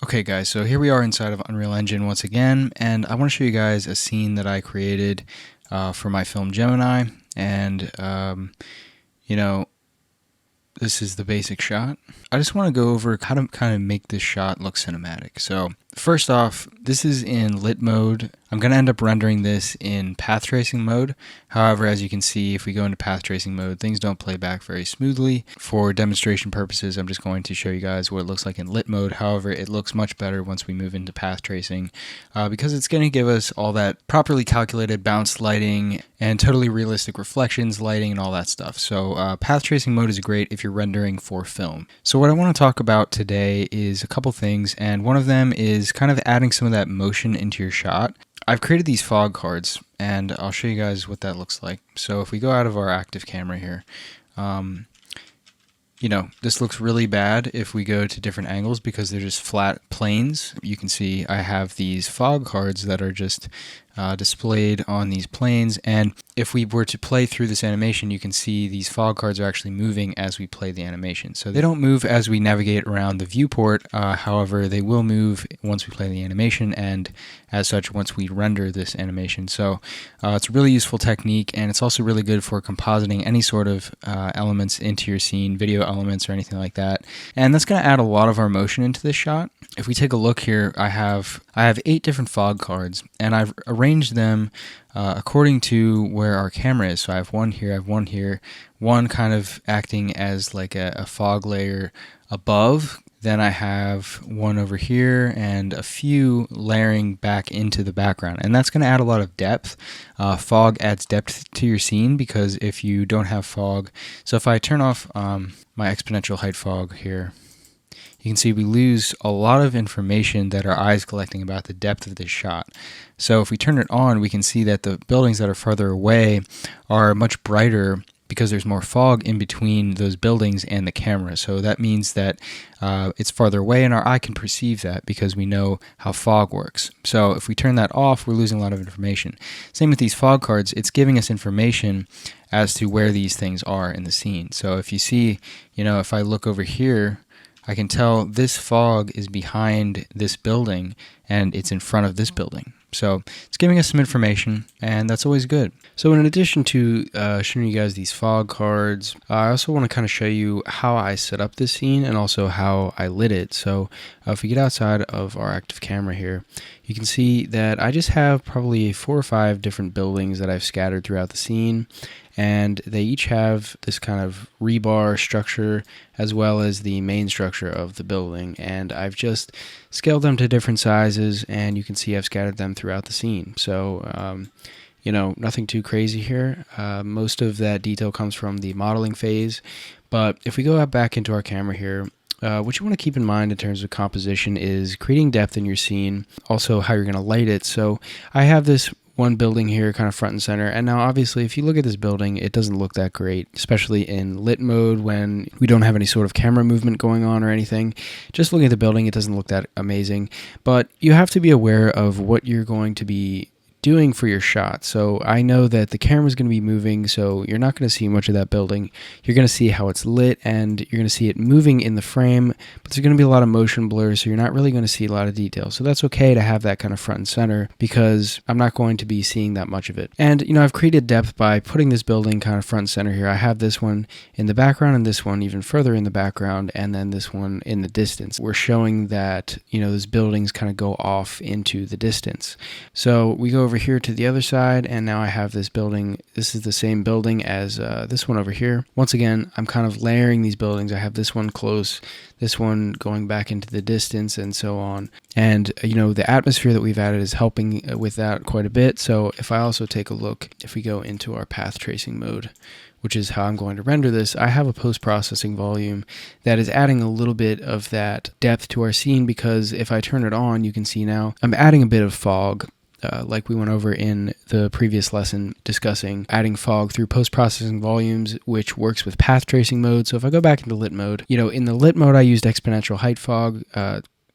Okay guys, so here we are inside of Unreal Engine once again, and I want to show you guys a scene that I created for my film Gemini, and you know, this is the basic shot. I just want to go over how to kind of make this shot look cinematic. So first off, this is in lit mode. I'm going to end up rendering this in path tracing mode. However, as you can see, if we go into path tracing mode, things don't play back very smoothly. For demonstration purposes, I'm just going to show you guys what it looks like in lit mode. However, it looks much better once we move into path tracing because it's going to give us all that properly calculated bounce lighting and totally realistic reflections, lighting, and all that stuff. So path tracing mode is great if you're rendering for film. So what I want to talk about today is a couple things, and one of them is kind of adding some of that motion into your shot. I've created these fog cards, and I'll show you guys what that looks like. So if we go out of our active camera here, this looks really bad if we go to different angles because they're just flat planes. You can see I have these fog cards that are just displayed on these planes, and if we were to play through this animation, you can see these fog cards are actually moving as we play the animation. So they don't move as we navigate around the viewport, however they will move once we play the animation, and as such once we render this animation. So it's a really useful technique, and it's also really good for compositing any sort of elements into your scene, video elements or anything like that, and that's going to add a lot of our motion into this shot. If we take a look here, I have 8 different fog cards, and I've arranged them according to where our camera is. So I have one here, I have one here, one kind of acting as like a fog layer above. Then I have one over here and a few layering back into the background. And that's going to add a lot of depth. Fog adds depth to your scene because if you don't have fog, so if I turn off my exponential height fog here, you can see we lose a lot of information that our eye is collecting about the depth of this shot. So if we turn it on, we can see that the buildings that are farther away are much brighter because there's more fog in between those buildings and the camera. So that means that it's farther away, and our eye can perceive that because we know how fog works. So if we turn that off, we're losing a lot of information. Same with these fog cards, it's giving us information as to where these things are in the scene. So if you see, if I look over here, I can tell this fog is behind this building and it's in front of this building. So it's giving us some information, and that's always good. So in addition to showing you guys these fog cards, I also want to kind of show you how I set up this scene and also how I lit it. So if we get outside of our active camera here, you can see that I just have probably 4 or 5 different buildings that I've scattered throughout the scene, and they each have this kind of rebar structure as well as the main structure of the building, and I've just scaled them to different sizes, and you can see I've scattered them throughout the scene. So nothing too crazy here. Most of that detail comes from the modeling phase, but if we go back into our camera here, what you want to keep in mind in terms of composition is creating depth in your scene, also how you're going to light it. So I have this one building here kind of front and center, and now obviously if you look at this building, it doesn't look that great, especially in lit mode when we don't have any sort of camera movement going on or anything. Just looking at the building, it doesn't look that amazing, but you have to be aware of what you're going to be doing for your shot. So I know that the camera is going to be moving, so you're not going to see much of that building. You're going to see how it's lit, and you're going to see it moving in the frame, but there's going to be a lot of motion blur, so you're not really going to see a lot of detail. So that's okay to have that kind of front and center because I'm not going to be seeing that much of it. And I've created depth by putting this building kind of front and center here. I have this one in the background and this one even further in the background, and then this one in the distance. We're showing that those buildings kind of go off into the distance. So we go over here to the other side, and now I have this building. This is the same building as this one over here. Once again, I'm kind of layering these buildings. I have this one close, this one going back into the distance, and so on. And the atmosphere that we've added is helping with that quite a bit. So if I also take a look, if we go into our path tracing mode, which is how I'm going to render this, I have a post-processing volume that is adding a little bit of that depth to our scene, because if I turn it on, you can see now I'm adding a bit of fog. Like we went over in the previous lesson discussing adding fog through post-processing volumes, which works with path tracing mode. So if I go back into lit mode, in the lit mode I used exponential height fog,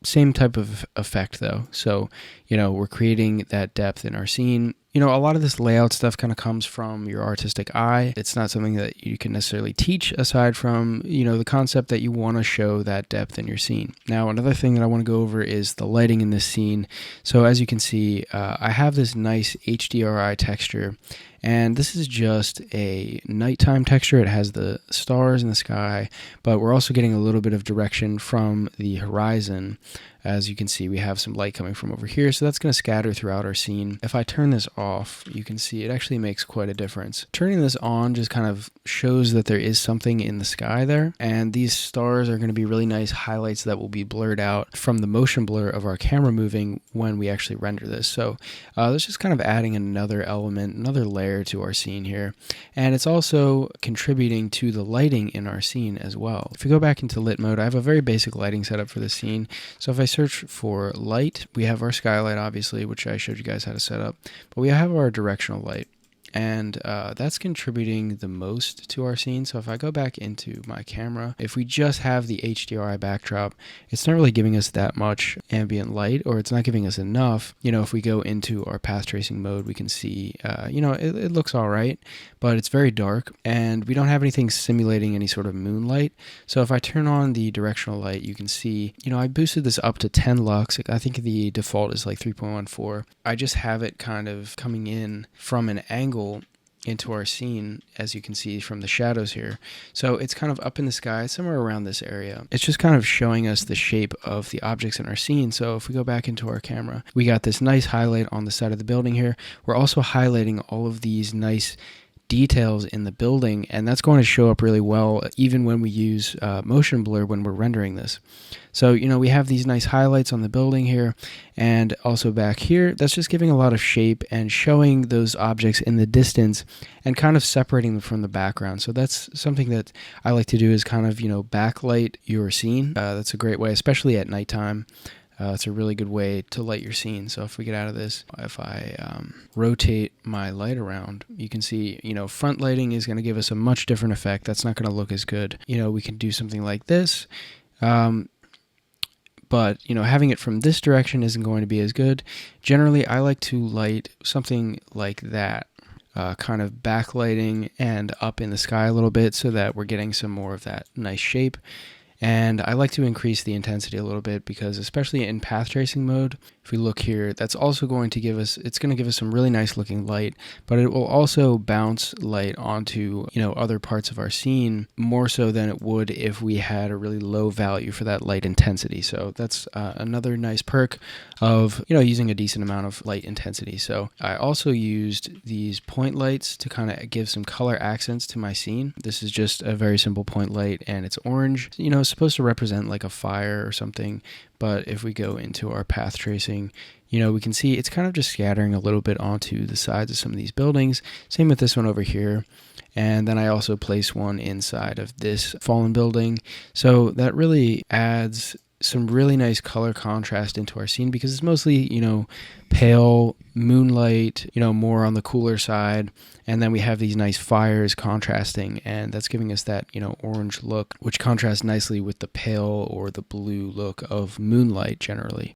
same type of effect though. So we're creating that depth in our scene you know, a lot of this layout stuff kind of comes from your artistic eye. It's not something that you can necessarily teach aside from, you know, the concept that you want to show that depth in your scene. Now, another thing that I want to go over is the lighting in this scene. So as you can see, I have this nice HDRI texture, and this is just a nighttime texture. It has the stars in the sky, but we're also getting a little bit of direction from the horizon. As you can see, we have some light coming from over here, so that's going to scatter throughout our scene. If I turn this off, you can see it actually makes quite a difference. Turning this on just kind of shows that there is something in the sky there, and these stars are going to be really nice highlights that will be blurred out from the motion blur of our camera moving when we actually render this. So that's just kind of adding another element, another layer to our scene here, and it's also contributing to the lighting in our scene as well. If we go back into lit mode, I have a very basic lighting setup for this scene. So if I search for light, we have our skylight, obviously, which I showed you guys how to set up, but we have our directional light, and that's contributing the most to our scene. So if I go back into my camera, if we just have the HDRI backdrop, it's not really giving us that much ambient light, or it's not giving us enough. You know, if we go into our path tracing mode, we can see, you know, it looks all right, but it's very dark, and we don't have anything simulating any sort of moonlight. So if I turn on the directional light, you can see, you know, I boosted this up to 10 lux. I think the default is like 3.14. I just have it kind of coming in from an angle into our scene, as you can see from the shadows here. So it's kind of up in the sky, somewhere around this area. It's just kind of showing us the shape of the objects in our scene. So if we go back into our camera, we got this nice highlight on the side of the building here. We're also highlighting all of these nice details in the building, and that's going to show up really well even when we use motion blur when we're rendering this. So, you know, we have these nice highlights on the building here, and also back here, that's just giving a lot of shape and showing those objects in the distance and kind of separating them from the background. So that's something that I like to do, is kind of, you know, backlight your scene. That's a great way, especially at nighttime. It's a really good way to light your scene. So if we get out of this, if I rotate my light around, you can see, you know, front lighting is going to give us a much different effect. That's not going to look as good. You know, we can do something like this. But, you know, having it from this direction isn't going to be as good. Generally, I like to light something like that. Kind of backlighting and up in the sky a little bit so that we're getting some more of that nice shape. And I like to increase the intensity a little bit because, especially in path tracing mode, if we look here, that's also going to give us, it's going to give us some really nice looking light, but it will also bounce light onto, you know, other parts of our scene more so than it would if we had a really low value for that light intensity. So that's another nice perk of, you know, using a decent amount of light intensity. So I also used these point lights to kind of give some color accents to my scene. This is just a very simple point light, and it's orange. You know, it's supposed to represent like a fire or something, but if we go into our path tracing, you know, we can see it's kind of just scattering a little bit onto the sides of some of these buildings. Same with this one over here. And then I also place one inside of this fallen building. So that really adds some really nice color contrast into our scene because it's mostly, you know, pale moonlight, you know, more on the cooler side. And then we have these nice fires contrasting, and that's giving us that, you know, orange look, which contrasts nicely with the pale or the blue look of moonlight generally.